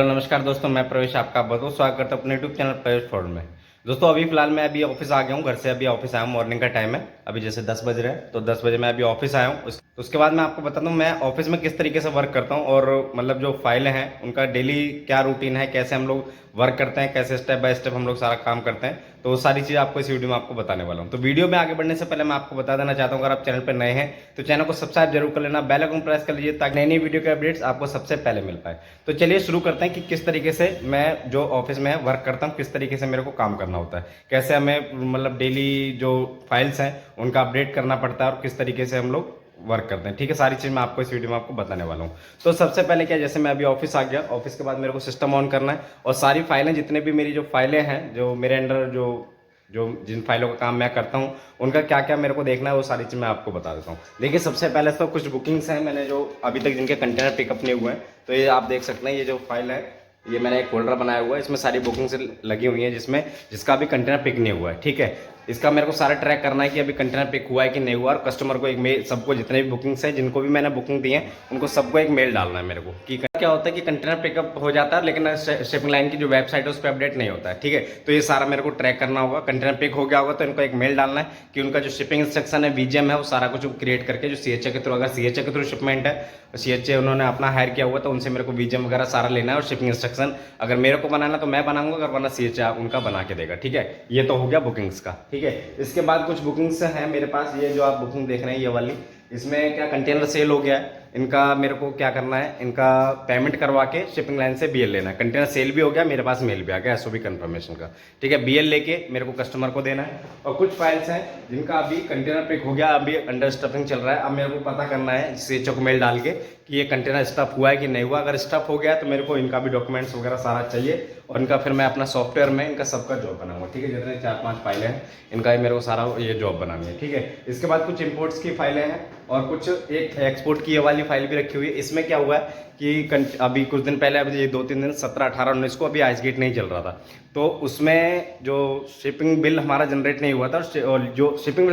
Hello नमस्कार दोस्तों, मैं प्रवेश आपका बहुत बहुत स्वागत करता हूँ अपने यूट्यूब चैनल प्रवेश फॉर्ड में। दोस्तों अभी फिलहाल मैं अभी ऑफिस आ गया हूँ, घर से अभी ऑफिस आया हूँ। मॉर्निंग का टाइम है, अभी जैसे 10 बज रहे हैं, तो 10 बजे मैं अभी ऑफिस आया हूँ। उसके बाद मैं आपको बताता हूँ मैं ऑफिस में किस तरीके से वर्क करता हूँ, और मतलब जो फाइलें हैं उनका डेली क्या रूटीन है, कैसे हम लोग वर्क करते हैं, कैसे स्टेप बाय स्टेप हम लोग सारा काम करते हैं। तो वो सारी चीज़ आपको इस वीडियो में आपको बताने वाला हूँ। तो वीडियो में आगे बढ़ने से पहले मैं आपको बता देना चाहता हूँ, अगर आप चैनल पर नए हैं तो चैनल को सब्सक्राइब जरूर कर लेना, बेल आइकन प्रेस कर लीजिए ताकि नई नई वीडियो के अपडेट्स आपको सबसे पहले मिल पाए। तो चलिए शुरू करते हैं कि किस तरीके से मैं जो ऑफिस में वर्क करता हूँ, किस तरीके से मेरे को काम करना होता है, कैसे हमें मतलब डेली जो फाइल्स हैं उनका अपडेट करना पड़ता है और किस तरीके से हम लोग वर्क करते हैं। ठीक है, सारी चीज़ मैं आपको इस वीडियो में आपको बताने वाला हूँ। तो सबसे पहले क्या, जैसे मैं अभी ऑफिस आ गया, ऑफिस के बाद मेरे को सिस्टम ऑन करना है और सारी फाइलें, जितने भी मेरी जो फाइलें हैं, जो मेरे अंडर जो जो जिन फाइलों का काम मैं करता हूँ, उनका क्या क्या मेरे को देखना है, वो सारी चीज़ मैं आपको बता देता हूँ। देखिए सबसे पहले तो कुछ बुकिंग्स हैं मैंने जो अभी तक जिनके कंटेनर पिकअप नहीं हुए हैं, तो ये आप देख सकते हैं। ये जो फाइल है, ये मैंने एक फोल्डर बनाया हुआ है, इसमें सारी बुकिंग्स लगी हुई हैं, जिसका अभी कंटेनर पिक नहीं हुआ है। ठीक है, इसका मेरे को सारा ट्रैक करना है कि अभी कंटेनर पिक हुआ है कि नहीं हुआ, और कस्टमर को एक मेल, सबको जितने भी बुकिंग्स हैं, जिनको भी मैंने बुकिंग दी है, उनको सबको एक मेल डालना है मेरे को कि क्या होता है कि कंटेनर पिकअप हो जाता है लेकिन शिपिंग लाइन की जो वेबसाइट है उस पर अपडेट नहीं होता है। ठीक है, तो ये सारा मेरे को ट्रैक करना होगा। कंटेनर पिक हो गया होगा तो इनको एक मेल डालना है कि उनका जो शिपिंग इंस्ट्रक्शन है, बीजीएम है, वो सारा कुछ क्रिएट करके, जो सीएचए के थ्रू, अगर सीएचए के थ्रू शिपमेंट है, सीएचए उन्होंने अपना हायर किया हुआ, तो उनसे मेरे को बीजीएम वगैरह सारा लेना है, और शिपिंग इंस्ट्रक्शन अगर मेरे को बनाना तो मैं बनाऊंगा, अगर वरना सीएचए उनका बना के देगा। ठीक है, ये तो हो गया बुकिंग्स का। ठीक है, इसके बाद कुछ बुकिंग्स हैं मेरे पास, ये जो आप बुकिंग देख रहे हैं ये वाली, इसमें क्या कंटेनर सेल हो गया है, इनका मेरे को क्या करना है, इनका पेमेंट करवा के शिपिंग लाइन से बीएल लेना है। कंटेनर सेल भी हो गया, मेरे पास मेल भी आ गया एसओबी कंफर्मेशन का। ठीक है, बीएल लेके मेरे को कस्टमर को देना है। और कुछ फाइल्स हैं जिनका अभी कंटेनर पिक हो गया, अभी अंडर स्टफिंग चल रहा है, अब मेरे को पता करना है सीएचओ को मेल डाल के कि ये कंटेनर स्टफ हुआ है कि नहीं हुआ। अगर स्टफ हो गया तो मेरे को इनका भी डॉक्यूमेंट्स वगैरह सारा चाहिए, और इनका फिर मैं अपना सॉफ्टवेयर में इनका सबका जॉब बनाऊंगा। ठीक है, जितने 4-5 फाइलें हैं इनका मेरे को सारा ये जॉब बनानी है। ठीक है, इसके बाद कुछ इंपोर्ट्स की फाइलें हैं और कुछ एक एक्सपोर्ट की ये वाली फाइल भी रखी हुई है। इसमें क्या हुआ है कि अभी कुछ दिन पहले, अभी ये 2-3 दिन, 17, 18, 19 को अभी आइस गेट नहीं चल रहा था, तो उसमें जो शिपिंग बिल हमारा जनरेट नहीं हुआ था, और जो शिपिंग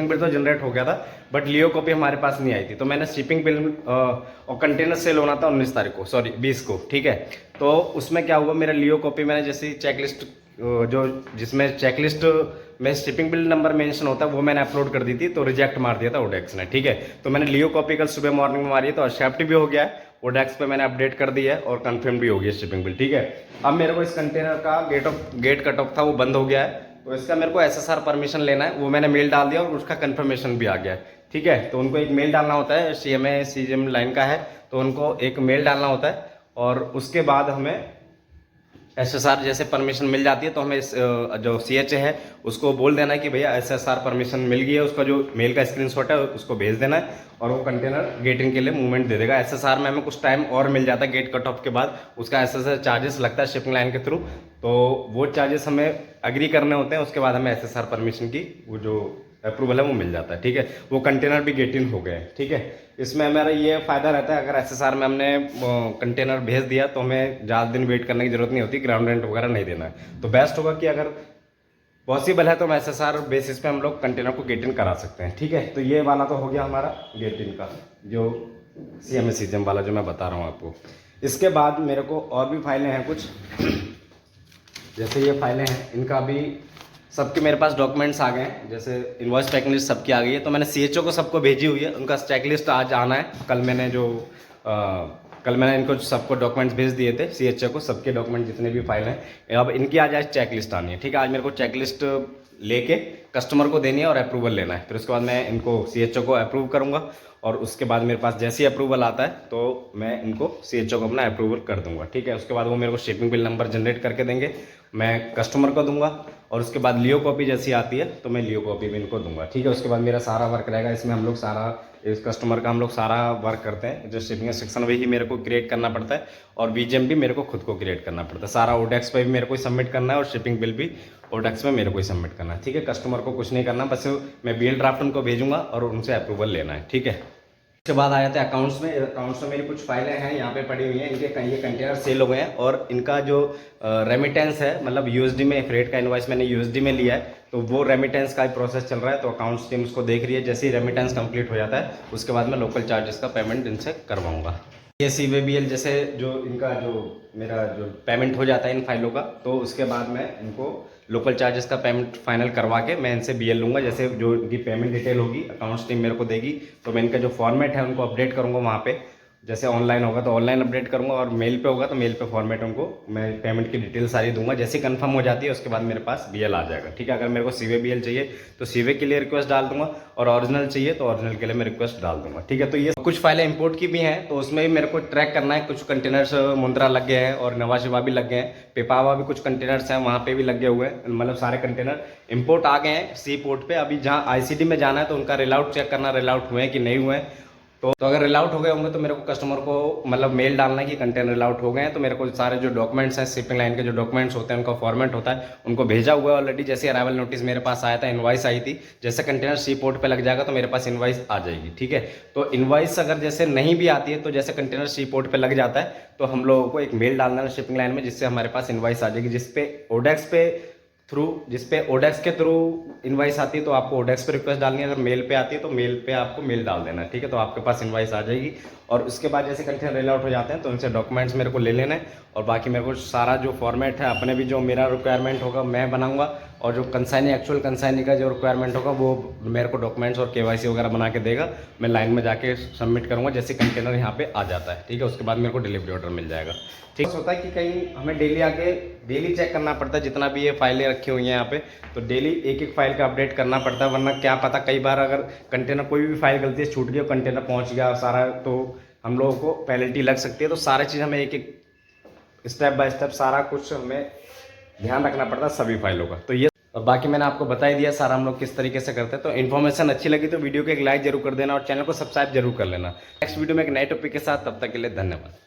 बिल तो जनरेट हो गया था, बट लियो कॉपी हमारे पास नहीं आई थी। तो मैंने शिपिंग बिल और कंटेनर सेल होना था 19 तारीख को, 20 को। ठीक है, तो उसमें क्या हुआ, मेरा लियो कॉपी मैंने जैसे चेकलिस्ट जो जिसमें चेकलिस्ट में शिपिंग बिल नंबर मेंशन होता है, वो मैंने अपलोड कर दी थी, तो रिजेक्ट मार दिया था ओडेक्स ने। ठीक है, तो मैंने लियो कॉपी कल सुबह मॉर्निंग में मारी है, तो एक्सेप्ट भी हो गया है, ओडेक्स पे मैंने अपडेट कर दिया है और कंफर्म भी हो गया शिपिंग बिल। ठीक है, अब मेरे को इस कंटेनर का गेट कट ऑफ था, वो बंद हो गया है, तो इसका मेरे को एसएसआर परमिशन लेना है, वो मैंने मेल डाल दिया और उसका कंफर्मेशन भी आ गया है। ठीक है, तो उनको एक मेल डालना होता है, सीएमए सीजीएम लाइन का है, तो उनको एक मेल डालना होता है, और उसके बाद हमें एसएसआर जैसे परमिशन मिल जाती है, तो हमें जो सीएचए है उसको बोल देना है कि भैया एसएसआर परमिशन मिल गई है, उसका जो मेल का स्क्रीनशॉट है उसको भेज देना है, और वो कंटेनर गेटिंग के लिए मूवमेंट दे देगा। एसएसआर में हमें कुछ टाइम और मिल जाता है, गेट कट ऑफ के बाद उसका एसएसआर चार्जेस लगता है शिपिंग लाइन के थ्रू, तो वो चार्जेस हमें एग्री करने होते हैं। उसके बाद हमें एसएसआर परमिशन की वो जो अप्रूवल है वो मिल जाता है। ठीक है, वो कंटेनर भी गेट इन हो गए। ठीक है, इसमें हमारा ये फायदा रहता है, अगर एसएसआर में हमने कंटेनर भेज दिया तो हमें ज़्यादा दिन वेट करने की जरूरत नहीं होती, ग्राउंड रेंट वगैरह नहीं देना है। तो बेस्ट होगा कि अगर पॉसिबल है तो हम एसएसआर बेसिस पे हम लोग कंटेनर को गेट इन करा सकते हैं। ठीक है, तो ये वाला तो हो गया हमारा गेट इन का, जो सीएमए सीजीएम वाला जो मैं बता रहा हूँ आपको। इसके बाद मेरे को और भी फाइलें हैं कुछ, जैसे ये फाइलें हैं, इनका भी सबके मेरे पास डॉक्यूमेंट्स आ गए हैं, जैसे इनवॉइस चेकलिस्ट सबकी आ गई है, तो मैंने सीएचओ को सबको भेजी हुई है, उनका चेकलिस्ट आज आना है। कल मैंने इनको सबको डॉक्यूमेंट्स भेज दिए थे सीएचओ को, सबके डॉक्यूमेंट जितने भी फाइल हैं, अब इनकी आज चेकलिस्ट आनी है। ठीक है, आज मेरे को चेकलिस्ट लेके कस्टमर को देनी है और अप्रूवल लेना है, फिर उसके बाद मैं इनको सीएचओ को अप्रूव करूँगा, और उसके बाद मेरे पास जैसे ही अप्रूवल आता है तो मैं इनको सीएचओ को अपना अप्रूवल कर दूंगा। ठीक है, उसके बाद वो मेरे को शिपिंग बिल नंबर जनरेट करके देंगे, मैं कस्टमर को दूंगा, और उसके बाद लियो कॉपी जैसी आती है तो मैं लियो कॉपी भी इनको दूंगा। ठीक है, उसके बाद मेरा सारा वर्क रहेगा, इसमें हम लोग सारा इस कस्टमर का हम लोग सारा वर्क करते हैं, जो शिपिंग सेक्शन वही मेरे को क्रिएट करना पड़ता है, और बीजीएम भी मेरे को खुद को क्रिएट करना पड़ता है, सारा ओडेक्स पे भी मेरे को सबमिट करना है, और शिपिंग बिल भी ओडेक्स में मेरे को ही सबमिट करना है। ठीक है, कस्टमर को कुछ नहीं करना, बस मैं बीएल ड्राफ्ट उनको भेजूंगा और उनसे अप्रूवल लेना है। ठीक है, उसके बाद आ जाते हैं अकाउंट्स में। अकाउंट्स में मेरी कुछ फाइलें हैं यहाँ पे पड़ी हुई हैं, इनके ये कंटेनर सेल हो गए हैं, और इनका जो रेमिटेंस है, मतलब यूएसडी में फ्रेट का इनवॉइस मैंने यूएसडी में लिया है, तो वो रेमिटेंस का प्रोसेस चल रहा है, तो अकाउंट्स टीम उसको देख रही है। जैसे ही रेमिटेंस कंप्लीट हो जाता है उसके बाद मैं लोकल चार्जेस का पेमेंट इनसे करवाऊंगा। ये CVBL जैसे जो इनका जो मेरा जो पेमेंट हो जाता है इन फाइलों का, तो उसके बाद मैं इनको लोकल चार्जेस का पेमेंट फाइनल करवा के मैं इनसे BL लूँगा। जैसे जो इनकी पेमेंट डिटेल होगी अकाउंट्स टीम मेरे को देगी, तो मैं इनका जो फॉर्मेट है उनको अपडेट करूँगा वहाँ पे। जैसे ऑनलाइन होगा तो ऑनलाइन अपडेट करूँगा, और मेल पे होगा तो मेल पे फॉर्मेट उनको मैं पेमेंट की डिटेल सारी दूंगा। जैसे कंफर्म हो जाती है उसके बाद मेरे पास BL आ जाएगा। ठीक है, अगर मेरे को CVBL चाहिए तो CV के लिए रिक्वेस्ट डाल दूंगा, और ओरिजिनल चाहिए तो ओरिजिनल के लिए मैं रिक्वेस्ट डाल दूंगा। ठीक है, तो ये कुछ फाइलें इंपोर्ट की भी हैं, तो उसमें भी मेरे को ट्रैक करना है। कुछ कंटेनर्स मुंद्रा लग गए हैं और नवा शिवा भी लग गए हैं, पिपावा भी कुछ कंटेनर्स हैं वहाँ पे भी लगे हुए हैं। मतलब सारे कंटेनर इंपोर्ट आ गए हैं सी पोर्ट पे। अभी जहाँ ICD में जाना है तो उनका रिल आउट चेक करना, रिल आउट हुए हैं कि नहीं हुए हैं। तो अगर रिल आउट हो गए होंगे तो मेरे को कस्टमर को मतलब मेल डालना है कि कंटेनर रिल आउट हो गए हैं। तो मेरे को सारे जो डॉक्यूमेंट्स हैं, शिपिंग लाइन के जो डॉक्यूमेंट्स होते हैं उनका फॉर्मेट होता है, उनको भेजा हुआ है ऑलरेडी। जैसे अराइवल नोटिस मेरे पास आया था, इनवाइस आई थी, जैसे कंटेनर सी पोर्ट पे लग जाएगा तो मेरे पास इनवाइस आ जाएगी। ठीक है, तो इनवाइस अगर जैसे नहीं भी आती है तो जैसे कंटेनर सी पोर्ट पे लग जाता है तो हम लोगों को एक मेल डालना है शिपिंग लाइन में, जिससे हमारे पास इनवाइस आ जाएगी, जिसपे ओडेक्स के थ्रू इनवाइस आती है तो आपको ओडेक्स पे रिक्वेस्ट डालनी है। अगर मेल पे आती है तो मेल पे आपको मेल डाल देना है। ठीक है, तो आपके पास इनवाइस आ जाएगी। और उसके बाद जैसे कंटेनर रेल आउट हो जाते हैं तो उनसे डॉक्यूमेंट्स मेरे को ले लेना है, और बाकी मेरे को सारा जो फॉर्मेट है अपने भी जो मेरा रिक्वायरमेंट होगा मैं बनाऊंगा, और जो कंसाइनी एक्चुअल कंसाइनी का जो रिक्वायरमेंट होगा वो मेरे को डॉक्यूमेंट्स और KYC वगैरह बना के देगा। मैं लाइन में जाके सबमिट करूँगा जैसे कंटेनर यहाँ पे आ जाता है। ठीक है, उसके बाद मेरे को डिलीवरी ऑर्डर मिल जाएगा। ठीक होता है कि कहीं हमें डेली चेक करना पड़ता है जितना भी ये फाइलें रखी हुई हैं यहाँ पे, तो डेली एक एक फाइल का अपडेट करना पड़ता है, वरना क्या पता कई बार अगर कंटेनर कोई भी फाइल गलती से छूट गई और कंटेनर पहुँच गया सारा, तो हम लोगों को पेनल्टी लग सकती है। तो सारी चीज़ हमें एक एक स्टेप बाय स्टेप सारा कुछ हमें ध्यान रखना पड़ता है सभी फाइलों का। तो ये और बाकी मैंने आपको बता ही दिया सारा हम लोग किस तरीके से करते हैं। तो इन्फॉर्मेशन अच्छी लगी तो वीडियो को एक लाइक जरूर कर देना और चैनल को सब्सक्राइब जरूर कर लेना। नेक्स्ट वीडियो में एक नए टॉपिक के साथ, तब तक के लिए धन्यवाद।